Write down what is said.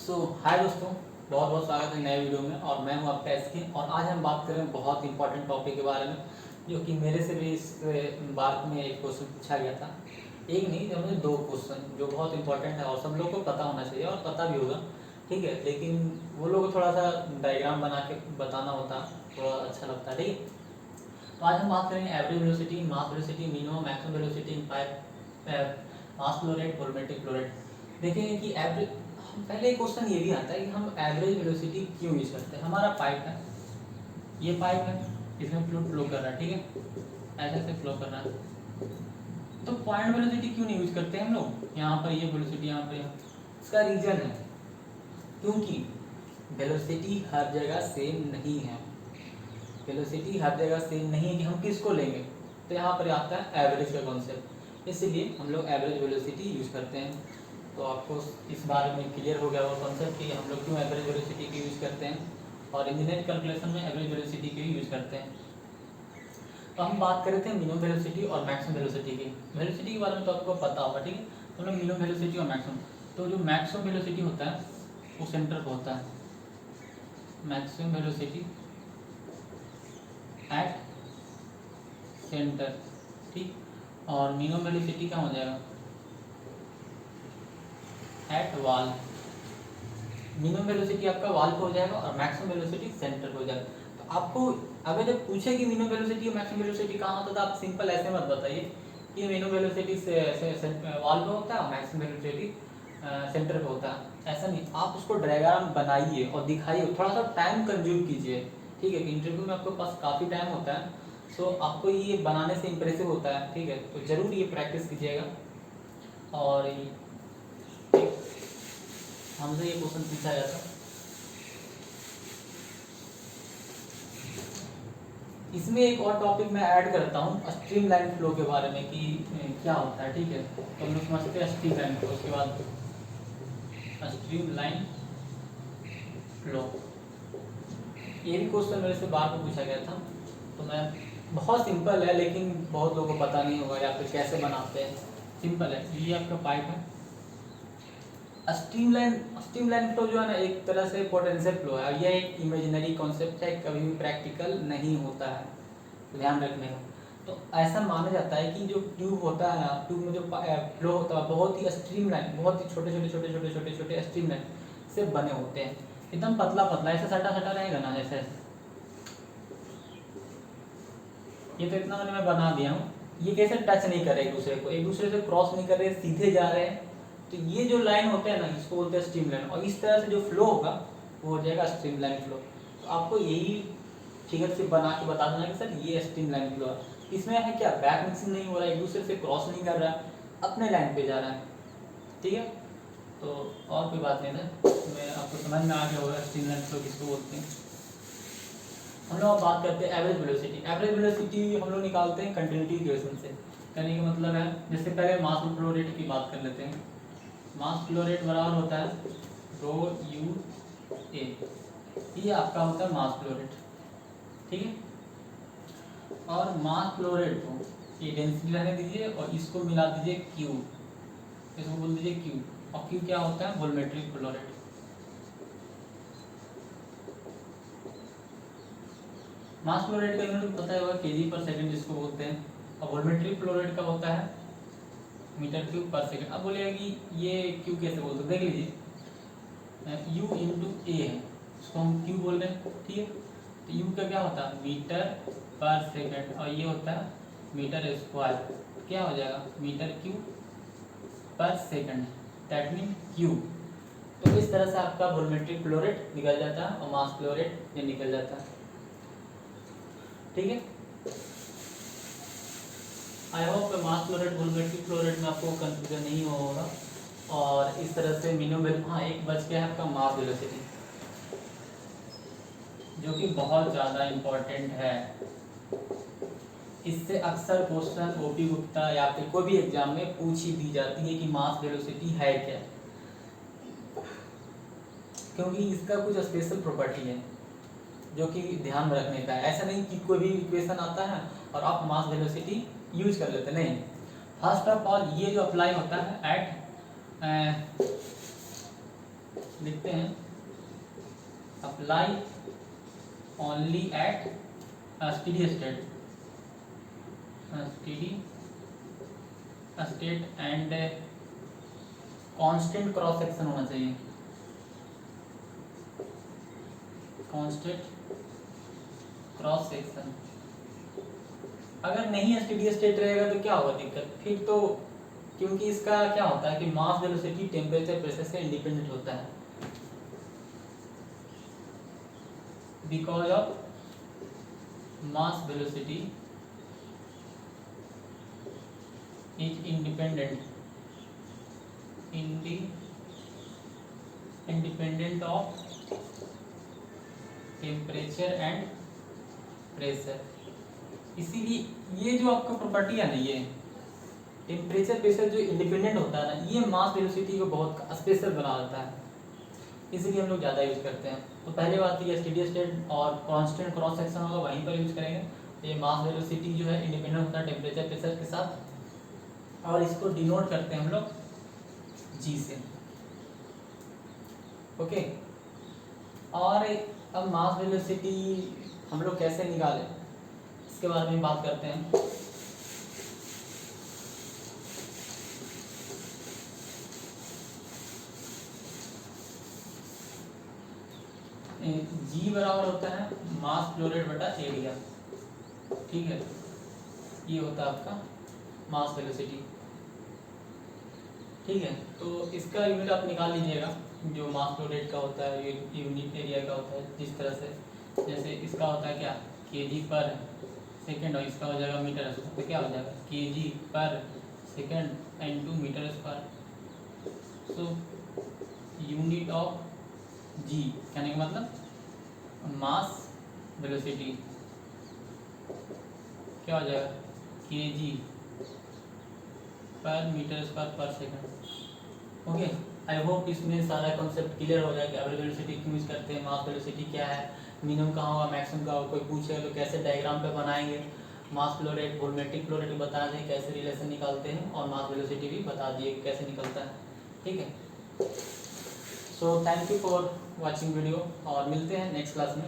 हाय दोस्तों, बहुत बहुत स्वागत है नए वीडियो में। और मैं हूं आपका एसके। और आज हम बात करें बहुत इंपॉर्टेंट टॉपिक के बारे में, जो कि मेरे से भी इस बार में एक क्वेश्चन पूछा गया था। एक नहीं, मुझे दो क्वेश्चन जो बहुत इंपॉर्टेंट है और सब लोग को पता होना चाहिए और पता भी होगा, ठीक है। लेकिन वो लोग को थोड़ा सा डायग्राम बना के बताना होता, थोड़ा अच्छा लगता है, ठीक है। तो आज हम बात करेंगे एवरेज वेलोसिटी, मास वेलोसिटी, मिनिमम मैक्सिमम वेलोसिटी इन पाइप, मास flow rate, volumetric flow rate. देखेंगे कि एवरेज, पहले क्वेश्चन ये भी आता है कि हम एवरेज वेलोसिटी क्यों यूज करते हैं। हमारा पाइप है, ये पाइप है, इसमें फ्लूइड फ्लो कर रहा है, ठीक है, ऐसे ऐसे फ्लो कर रहा है। तो पॉइंट वेलोसिटी क्यों नहीं यूज करते हम लोग, यहाँ पर ये वेलोसिटी, यहाँ पर इसका रीजन है क्योंकि वेलोसिटी हर जगह सेम नहीं है। वेलोसिटी हर जगह सेम नहीं है कि हम किसको लेंगे, तो यहाँ पर आता है एवरेज का कॉन्सेप्ट। इसलिए हम लोग एवरेज वेलोसिटी यूज करते हैं। तो आपको इस बारे में क्लियर हो गया वो कॉन्सेप्ट कि हम लोग क्यों एवरेज वेलोसिटी की यूज़ करते हैं और इंजीनियरिंग कैलकुलेशन में एवरेज वेलोसिटी की यूज़ करते हैं। तो हम बात कर रहे थे मिनिमम वेलोसिटी और मैक्सिमम वेलोसिटी की। वेलोसिटी के बारे में तो आपको पता होगा, ठीक है। तो हम लोग मिनिमम वेलोसिटी और मैक्सिमम, तो जो मैक्सिमम वेलोसिटी होता है वो सेंटर पर होता है, मैक्सिमम वेलोसिटी एट सेंटर, ठीक। और मिनिमम वेलोसिटी क्या हो जाएगा, एट वाल। मिनिमम वेलोसिटी आपका वाल पे हो जाएगा और मैक्सिमम वेलोसिटी सेंटर पे हो जाएगा। तो आपको अगर जब पूछे कि मिनिमम वेलोसिटी और मैक्सिमम वेलोसिटी कहाँ होता है, तो आप सिंपल ऐसे मत बताइए कि मिनिमम वेलोसिटी से वाल पे होता है और मैक्सिमम वेलोसिटी सेंटर पे होता है। ऐसा नहीं, आप उसको डायग्राम बनाइए और दिखाइए, थोड़ा सा टाइम कंज्यूम कीजिए, ठीक है। कि इंटरव्यू में आपके पास काफ़ी टाइम होता है, सो आपको ये बनाने से इम्प्रेसिव होता है, ठीक है। तो ज़रूर ये प्रैक्टिस कीजिएगा। और हमसे ये क्वेश्चन पूछा गया था, इसमें एक और टॉपिक मैं ऐड करता हूँ स्ट्रीम लाइन फ्लो के बारे में कि क्या होता है, ठीक है। तो हम लोग समझते हैं स्ट्रीम लाइन फ्लो, उसके बाद स्ट्रीम लाइन फ्लो। ये भी क्वेश्चन मेरे से बार बार पूछा गया था, तो मैं, बहुत सिंपल है लेकिन बहुत लोगों को पता नहीं होगा या फिर कैसे बनाते हैं। सिंपल है, ये आपका पाइप है। स्ट्रीम लाइन फ्लो जो है ना, एक तरह से पोटेंशियल फ्लो है। यह एक इमेजिनरी कॉन्सेप्ट है, कभी भी प्रैक्टिकल नहीं होता है, तो ध्यान रखने का। तो ऐसा माना जाता है कि जो ट्यूब होता है ना, ट्यूब में जो फ्लो होता है बहुत ही स्ट्रीम लाइन, बहुत ही छोटे छोटे छोटे छोटे छोटे छोटे स्ट्रीम लाइन से बने होते हैं। एकदम पतला पतला ऐसे सटा सटा रहेगा ना, जैसे ये तो इतना मैंने मैं बना दिया हूँ। ये कैसे टच नहीं कर रहे एक दूसरे को, एक दूसरे से क्रॉस नहीं कर रहे, सीधे जा रहे हैं। तो ये जो लाइन होते हैं ना, इसको बोलते हैं स्ट्रीम लाइन। और इस तरह से जो फ्लो होगा वो हो जाएगा स्ट्रीम लाइन फ्लो। तो आपको यही फिगर से बना के बता देना कि सर ये स्ट्रीम लाइन फ्लो है। इसमें है क्या, बैक मिक्सिंग नहीं हो रहा है, एक दूसरे से क्रॉस नहीं कर रहा है, अपने लाइन पे जा रहा है, ठीक है। तो और कोई बात नहीं है, मैं आपको समझ में आ गया होगा स्ट्रीम लाइन फ्लो किसको बोलते हैं। हम लोग बात करते हैं एवरेज वेलोसिटी। एवरेज वेलोसिटी हम लोग निकालते हैं कंटिन्यूटी इक्वेशन से। कहने का मतलब है, जैसे पहले मास फ्लो रेट की बात कर लेते हैं। मास फ्लो रेट बराबर होता है रो यू ए, ये आपका होता है मास फ्लो रेट, ठीक है। और मास फ्लो रेट को ये डेंसिटी रहने दीजिए और इसको मिला दीजिए क्यू, इसको बोल दीजिए क्यू। और क्यू क्या होता है, volumetric flow rate. Mass flow rate का यूनिट पता होगा केजी पर सेकंड जिसको बोलते हैं। और वोल्यूमेट्रिक फ्लो रेट का होता है मीटर क्यूब पर सेकंड। अब बोलिएगा कि ये क्यू कैसे बोलते हैं, देख लीजिए, यू इंटू ए है, इसको हम क्यू बोल रहे हैं, ठीक है। तो यू का क्या होता है, मीटर पर सेकंड, और ये होता है मीटर स्क्वायर। क्या हो जाएगा, मीटर क्यूब पर सेकंड, दैट मीन क्यू। तो इस तरह से आपका वोल्यूमेट्रिक फ्लो रेट निकल जाता है और मास फ्लो रेट ये निकल जाता है, ठीक है। I hope mass flow rate volumetric flow rate में आपको कंफ्यूजन नहीं होगा। और इस तरह से मिनिमम, हाँ एक बच गया है आपका मास वेलोसिटी, जो कि बहुत ज़्यादा इम्पोर्टेंट है। इससे अक्सर क्वेश्चन ओपी गुप्ता या फिर कोई भी एग्जाम में पूछी दी जाती है कि मास वेलोसिटी है क्या, क्योंकि इसका कुछ स्पेशल प्रॉपर्टी है जो कि ध्यान में रखने का है। ऐसा नहीं कि कोई भी इक्वेशन आता है और आप मास वेलोसिटी यूज कर लेते, नहीं। फर्स्ट ऑफ ऑल ये जो अप्लाई होता है एट, लिखते हैं lie only at a steady state and constant cross section होना चाहिए, कांस्टेंट क्रॉस सेक्शन। अगर नहीं है स्टेडी स्टेट रहेगा तो क्या होगा दिक्कत फिर तो, क्योंकि इसका क्या होता है कि मास वेलोसिटी टेम्परेचर प्रेशर से इंडिपेंडेंट होता है, because of mass velocity is independent of temperature and pressure. इसीलिए ये जो आपका प्रॉपर्टी है ना, ये टेम्परेचर प्रेशर जो इंडिपेंडेंट होता है ना, ये मास वेलोसिटी को बहुत स्पेशल बना देता है, इसीलिए हम लोग ज़्यादा यूज़ करते हैं। तो पहले बात ये स्टेडी स्टेट और कांस्टेंट क्रॉस सेक्शन होगा, वहीं पर यूज़ करेंगे। ये मास वेलोसिटी जो है इंडिपेंडेंट होता है टेम्परेचर प्रेशर के साथ, और इसको डिनोट करते हैं हम लोग जी से। ओके, और अब मास वेलोसिटी हम लोग कैसे निकालें इसके बारे में बात करते हैं। जी बराबर होता है मास फ्लो रेट बटा एरिया, ठीक है, ये होता है आपका मास वेलोसिटी, ठीक है। तो इसका यूनिट आप निकाल लीजिएगा, जो मास फ्लो रेट का होता है, ये यूनिट एरिया का होता है। जिस तरह से जैसे इसका होता है क्या केजी पर सेकेंड, और इसका हो जाएगा मीटर स्क्वायर, तो क्या हो जाएगा kg per second into metre square. So unit of G कहने का मतलब मास वेलोसिटी क्या हो जाएगा केजी पर मीटर स्क्वायर पर सेकंड। ओके, आई होप इसमें सारा कॉन्सेप्ट क्लियर हो जाएगा। एवरेज वेलोसिटी क्यों यूज़ करते हैं, मास वेलोसिटी क्या है, मिनिमम कहाँ होगा, मैक्सिमम कहाँ होगा, कोई पूछेगा तो कैसे डायग्राम पे बनाएंगे। Mass flow rate volumetric flow rate बता दें कैसे रिलेशन निकालते हैं, और मास वेलोसिटी भी बता दिए कैसे निकलता है, ठीक है। So thank you for watching video, और मिलते हैं नेक्स्ट क्लास में।